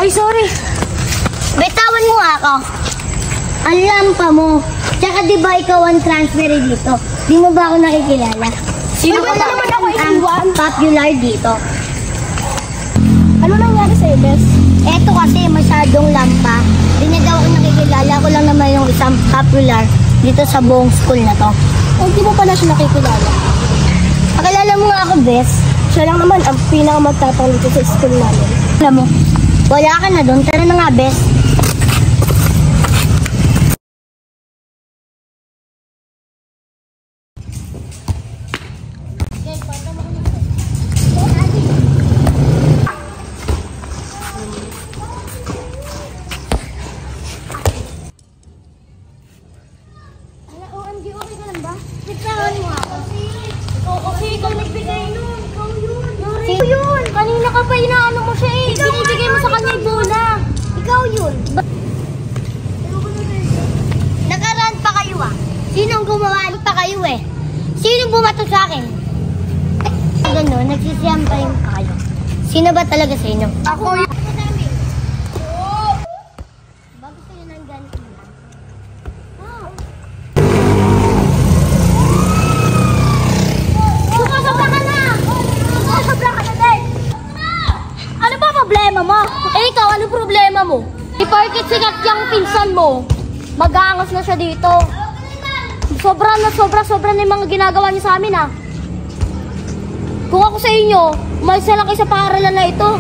Ay, sorry. Bitawan mo ako. Ang lampa mo. Tsaka di ba ikaw ang transfer dito? Di mo ba ako nakikilala? Sino ba naman ako iiwan? Popular dito. Ano nangyari sa'yo, Bes? Eto kasi masyadong lampa. Di niya daw ako nakikilala. Ako lang naman yung isang popular dito sa buong school na to. Hindi mo pala siya nakikilala. Pakilala mo nga ako, Bes. Siya lang naman ang pinakamagtatang dito sa school namin. Alam mo, wala ka na doon. Tara na nga, Bes. OMG, okay ka lang ba? Bitawan mo ako. Kasi ikaw nagbigay nun. Ikaw yun. Sino yun? Kanina ka pa inaano mo siya eh. Binibigay mo sa kanya yung bola. Ikaw yun. Nakaraan pa kayo ah. Sinong gumawa? Pa kayo eh. Sino bumato sa akin? Gano'n, nagsisiyam pa rin pa kayo. Sino ba talaga sa inyo? Ako yun. Bago sa'yo ng ganito lang. Sumasobra ka na! Sumasobra ka na din! Ano ba problema mo? Eh ikaw, ano problema mo? Iparkit sikat yung pinsan mo. Mag-aangas na siya dito. Sobra na yung mga ginagawa niyo sa amin ah. Kung ako sa inyo, umalis na lang kayo sa paaralan na ito.